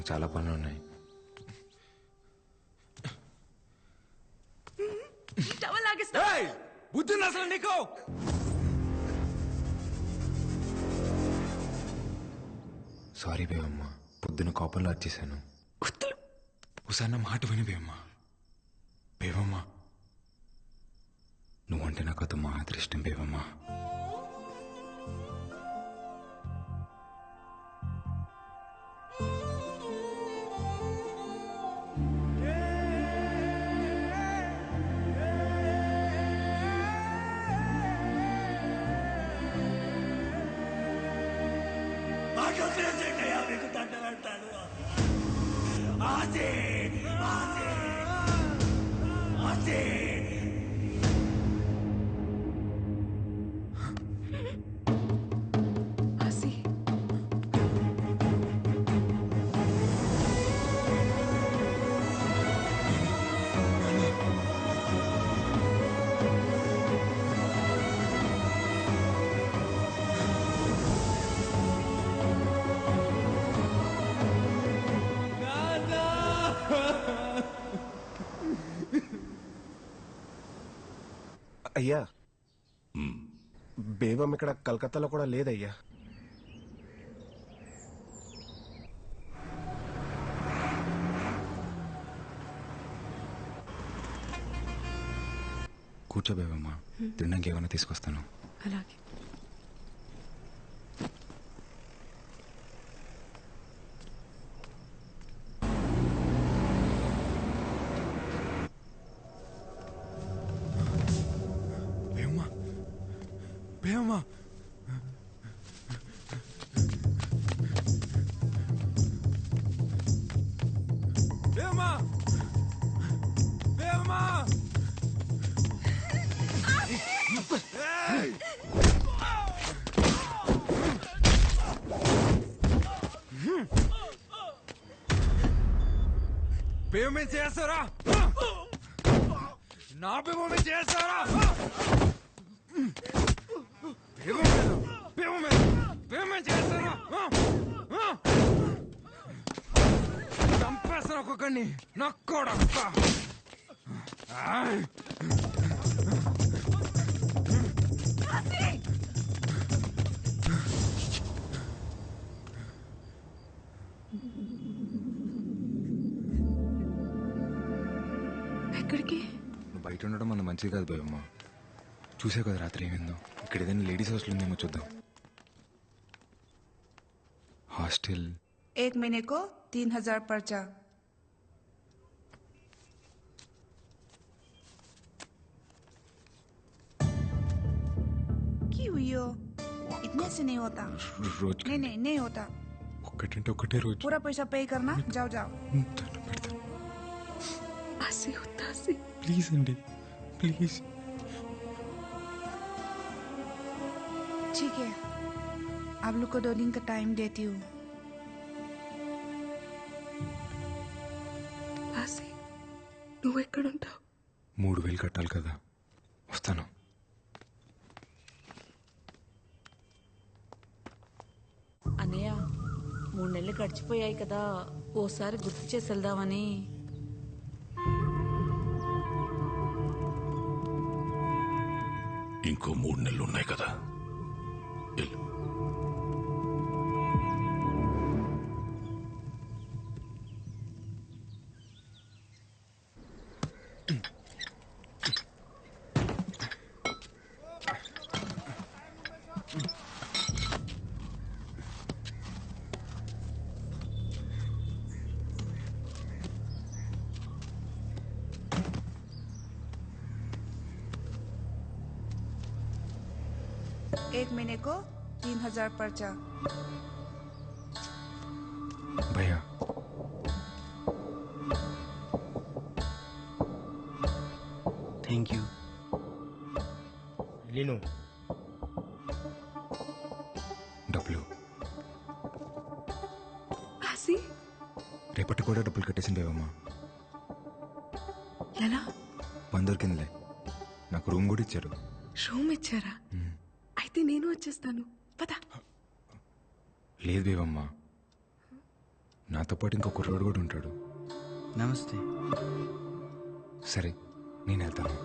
నాకు చాలా పనులు ఉన్నాయి. బుద్ధి అసలు నీకు. సారీ బేవమ్మ, పొద్దున కోపంలో వచ్చేసాను. ఒకసారి మాట విని బేవమ్మ. బేవమ్మ, నువ్వంటే నాకు అది మాత్రం ఇష్టం బేవమ్మ. అయ్యా, బేబం ఇక్కడ కలకత్తాలో కూడా లేదయ్యా. కూర్చో బేబమ్మ, తినడానికి ఏమైనా తీసుకొస్తాను. అలాగే. బేవమ్మా, బేవమ్మా, బేవమ్మా, బేవమే చేస్తారా? నా బేవమే చేస్తారా? చంపేస్తాను ఒక్కొక్కడిని. నక్కోడక్క ఎక్కడికి? నువ్వు బయట ఉండడం మన మంచిది కాదు బేవమ్మ. చూసే కదా రాత్రి ఏమైందో. ఇక్కడ ఏదైనా లేడీస్ హాస్టల్ ఉందేమో చూద్దాం. హాస్టల్ 1 महीने को 3000 पर्चा। क्यों हुई हो? इतने से नहीं होता। रोज नहीं होता। ఒక్కటంటే ఒకటే రోజు पूरा पैसा पे करना। जाओ ఆసి వద్దా ఆసి? ప్లీజ్ అండి, ప్లీజ్. ठीक है, आप लोग को 2 दिन का टाइम देती हूँ। ఆసి, నువ్వు ఎక్కడుంటావు? 3000 కట్టాలి కదా, వస్తాను. అన్నయ్య, 3 నెలలు గడిచిపోయాయి కదా, ఓసారి గుర్తు చేసి వెళ్దామని. ఇంకో 3 నెలలు ఉన్నాయి కదా. एक महीने को 3000 पर्चा। भैया, थैंक यू. लीनो డబ్బులు. ఆసి, రేపటి కూడా డబ్బులు కట్టేసింది బేవమ్మా. ఎలా? పని దొరికిందిలే, నాకు రూమ్ కూడా ఇచ్చారు. రూమ్ ఇచ్చారా? అయితే నేను వచ్చేస్తాను, పద. లేదు బేవమ్మా, నాతో పాటు ఇంకో కుర్రోడు కూడా ఉంటాడు. నమస్తే. సరే నేను వెళ్తాను.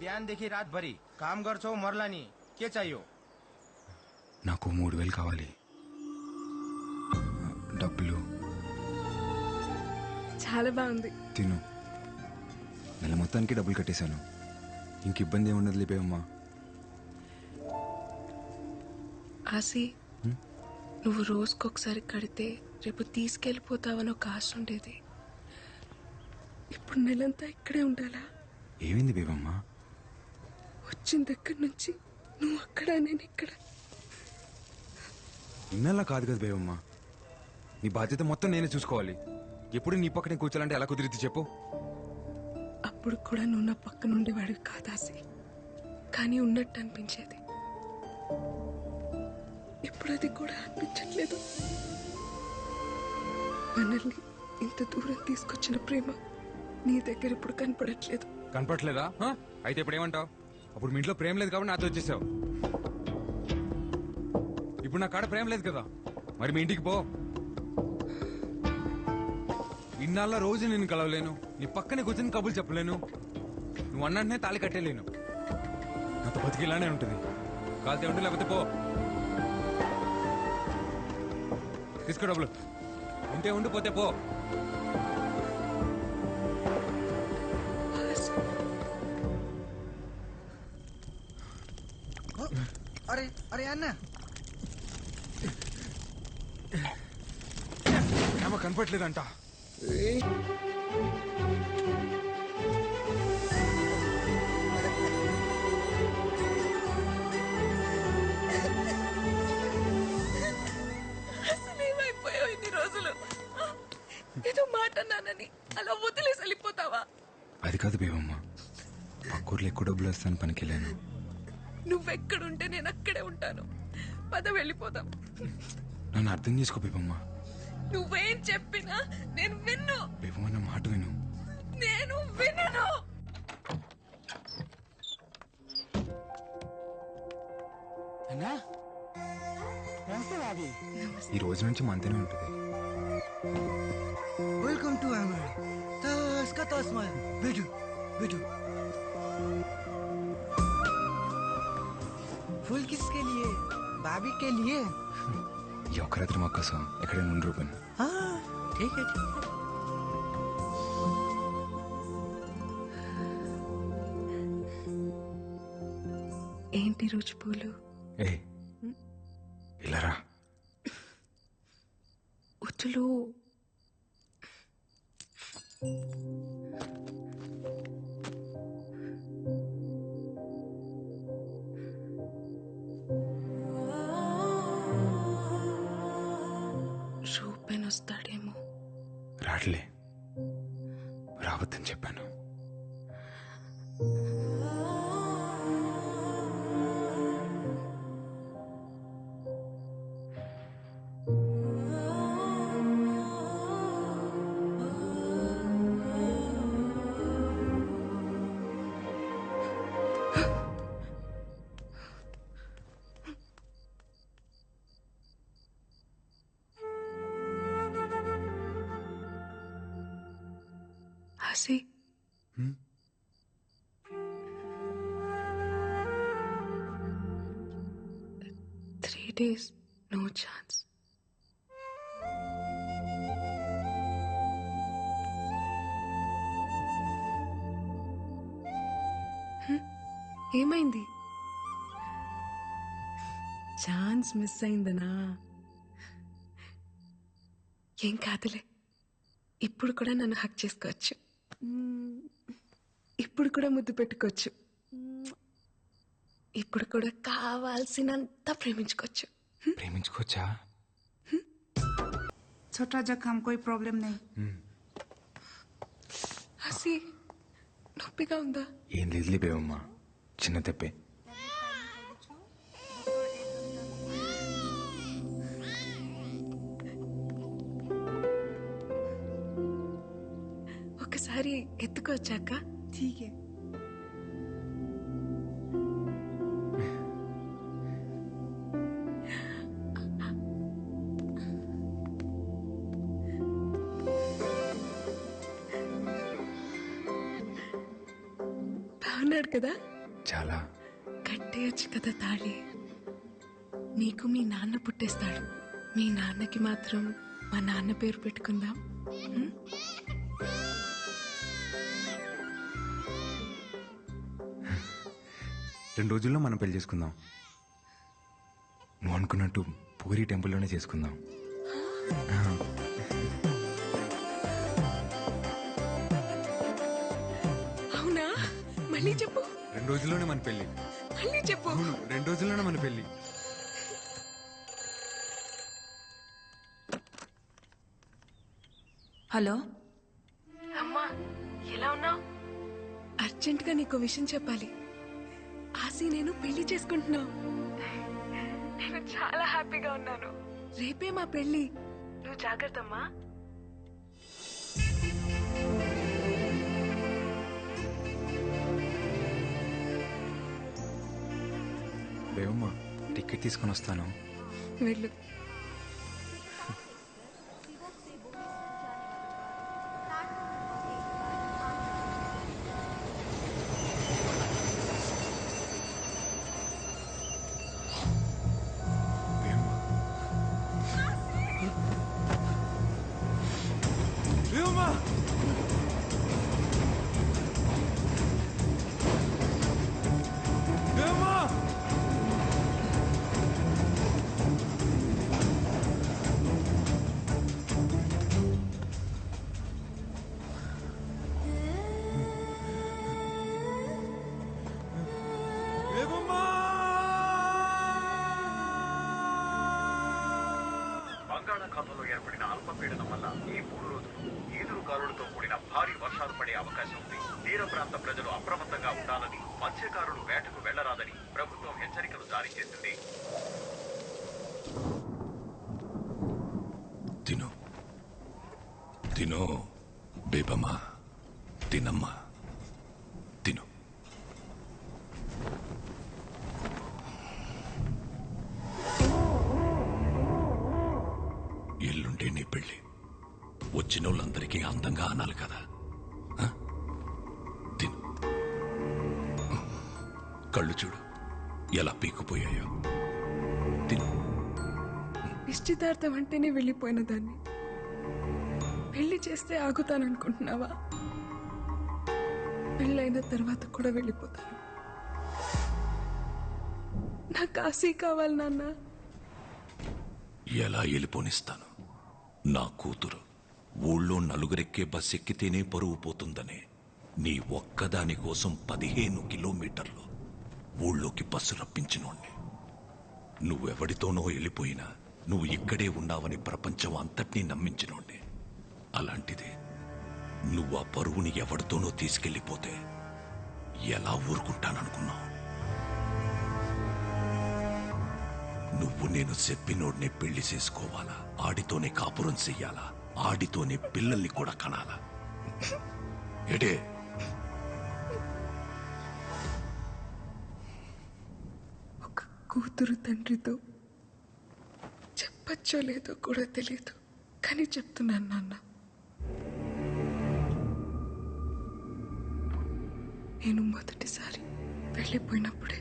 बिहानदेखि रातभरि काम गर्छौ मर्ला नि, के चाहियो? నాకు 3,000 కావాలి. డబ్బులు చాలా బాగుంది. తిను. నెల మొత్తానికి డబ్బులు కట్టేశాను. ఇంక ఇబ్బంది ఏముండదు లేపేవమ్మా. ఆసి నువ్వు రోజుకొకసారి కడితే రేపు తీసుకెళ్ళిపోతావని ఒక ఆశ ఉండేది. ఇప్పుడు నెలంతా ఇక్కడే ఉండాలా? ఏమైంది బేబమ్మా? వచ్చిన దగ్గర నుంచి నువ్వు అక్కడ నేను ఇక్కడ. ఇన్నల్లా కాదు కదా బేబమ్మా. నీ బాధ్యత మొత్తం నేనే చూసుకోవాలి. ఎప్పుడు నీ పక్కనే కూర్చోాలంటే ఎలా కుదిరిద్ది చెప్పు? అప్పుడు కూడా నువ్వు నా పక్కన ఉండేవాడివి కాదాసి, కానీ ఉన్నట్టు అనిపించేది. ఇప్పుడు అది కూడా అనిపించట్లేదు. మనల్ని ఇంత దూరం తీసుకొచ్చిన ప్రేమ నీ దగ్గర ఇప్పుడు కనపడట్లేదు. కనపట్లేదా? అయితే ఇప్పుడు ఏమంటావు? అప్పుడు మీ ఇంట్లో ప్రేమ లేదు కాబట్టి నాతో వచ్చేసావు. ఇప్పుడు నా కాడ ప్రేమ లేదు కదా, మరి మీ ఇంటికి పో. ఇన్నాళ్ళ రోజు నేను కలవలేను, నీ పక్కనే కూర్చొని కబుర్లు చెప్పలేను, నువ్వు అన్నట్టునే తాళి కట్టేలేను. నాతో బతికి ఇలానే ఉంటుంది. కాలితే ఉంటే లేకపోతే పో. తీసుకో డబ్బులు. ఉంటే ఉండిపోతే పో. अरे अरे अन्ना, ఏమో కనపట్లేదంట. అసలు ఏమైపోయావు ఇన్ని రోజులు? ఏదో మాట నానని అలా వదిలేసి వెళ్ళిపోతావా? అది కాదు బేబమ్మ, పక్కూర్లో ఎక్కువ డబ్బులు వస్తాను పనికి వెళ్ళాను. నువ్వెక్కడుంటే నేను అక్కడే ఉంటాను. పద వెళ్ళిపోదాం. నన్ను అర్థం చేసుకో బేబమ్మ. నువ్వేం చెప్పినా నేను విన్ను. బేబమ్మ నా మాట విను. నేను వినను. अन्ना, नमस्ते भाभी. ఈ రోజు నుంచి మంతనే ఉంటుంది. वेलकम टू अमर. तस का तस मल. बैठो, बैठो. फूल किसके लिए? भाभी के लिए. ఈ ఒక్క రాత్రి మా కోసం ఎక్కడైనా ఉండి రూపాను. हाँ, ठीक है, ठीक है. ఏంటి రోజు పూలు? ఏ ఇలా రా. ఉచ్చులు రూపెన్ వస్తాడేమో. రాట్లే, రావద్దని చెప్పాను. హసి, హ్మ్? 3 days, no chance. ఏమైంది? ఛాన్స్ మిస్ అయిందనా? ఏం కాదులే, ఇప్పుడు కూడా నన్ను హక్ చేసుకోవచ్చు, ఇప్పుడు కూడా ముద్దు పెట్టుకోవచ్చు, ఇప్పుడు కూడా కావాల్సినంత ప్రేమించుకోవచ్చు. ప్రేమించుకోవచ్చా? छोटा जख्म, कोई प्रॉब्लम नहीं. హసి, నొప్పిగా ఉందా? ఏం లేదులే బేవమ్మా, చిన్న తెప్పే. ఒకసారి ఎత్తుకోవచ్చాక? ठीक है। బాగున్నాడు కదా? చాలా. కట్టేయచ్చు కదా తాళి. నీకు మీ నాన్న పుట్టేస్తాడు, మీ నాన్నకి మాత్రం మా నాన్న పేరు పెట్టుకుందాం. ఉం? రెండు రోజుల్లో మనం పెళ్లి చేసుకుందాం. నువ్వు అనుకున్నట్టు పూరి టెంపుల్లోనే చేసుకుందాం. అవునా? మళ్ళీ చెప్పు. 2 రోజుల్లోనే మన పెళ్లి. మళ్ళీ చెప్పు. అవును, 2 రోజుల్లోనే మన పెళ్లి. हेलो అమ్మా, ఎలా ఉన్నావు? అర్జెంట్ గా నీకు విషయం చెప్పాలి. ఆసి నేను పెళ్లి చేసుకుంటున్నావు. నేను చాలా హ్యాపీగా ఉన్నాను. రేపే మా పెళ్లి. నువ్వు జాగ్రత్త అమ్మా. బేవమ్మా, టికెట్ తీసుకొని వస్తాను. వెళ్ళు. బేవమ్మా! బేవమ్మా! బేవమ్మా! బంగాళాఖాతంలో ఏర్పడిన అల్పపీడనం వల్ల ఈ 3 రోజులు ఈదురుగాలులతో కూడిన భారీ వర్షాలు పడే అవకాశం ఉంది. తీర ప్రాంత ప్రజలు అప్రమత్తంగా ఉండాలని, మత్స్యకారులు వేటకు వెళ్లరాదని ప్రభుత్వం హెచ్చరికలు జారీ చేసింది. తిను తిను బేబమ్మా, తినమ్మా, తిను. ఎల్లుండే నీ పెళ్ళి. వచ్చిన వాళ్ళందరికీ అందంగా అనాలి కదా. ఆ? తిను. కళ్ళు చూడు ఎలా పీక్కుపోయాయో. తిను. నిశ్చితార్థం అంటేనే వెళ్ళిపోయిన దాన్ని పెళ్లి చేస్తే ఆగుతాననుకుంటున్నావా? పెళ్ళైన తర్వాత కూడా వెళ్ళిపోతాను. నాకు ఆశీ కావాలి నాన్న. ఎలా వెళ్ళిపోనిస్తాను? నా కూతురు ఊళ్ళో నలుగురెక్కే బస్ ఎక్కితేనే పరువు పోతుందనే నీ ఒక్కదాని కోసం 15 కిలోమీటర్లు ఊళ్ళోకి బస్సు రప్పించినోణ్ణి. నువ్వెవడితోనో వెళ్ళిపోయినా నువ్వు ఇక్కడే ఉన్నావని ప్రపంచం అంతటినీ నమ్మించినోణ్ణి. అలాంటిది నువ్వు ఆ పరువుని ఎవడితోనో తీసుకెళ్ళిపోతే ఎలా ఊరుకుంటాననుకున్నావు? నువ్వు నేను చెప్పినోడ్నే పెళ్లి చేసుకోవాలా, ఆడితోనే కాపురం చెయ్యాలా, ఆడితోనే పిల్లల్ని కూడా కనాలా? ఎడే ఒక కూతురు తండ్రితో చెప్పచ్చో లేదో కూడా తెలియదు, కానీ చెప్తున్నాను నాన్న. నేను మొదటిసారి వెళ్ళిపోయినప్పుడే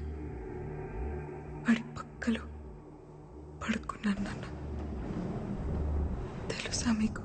వాడి పక్కలో పడుకున్నాను నాన్న. తెలుసా మీకు?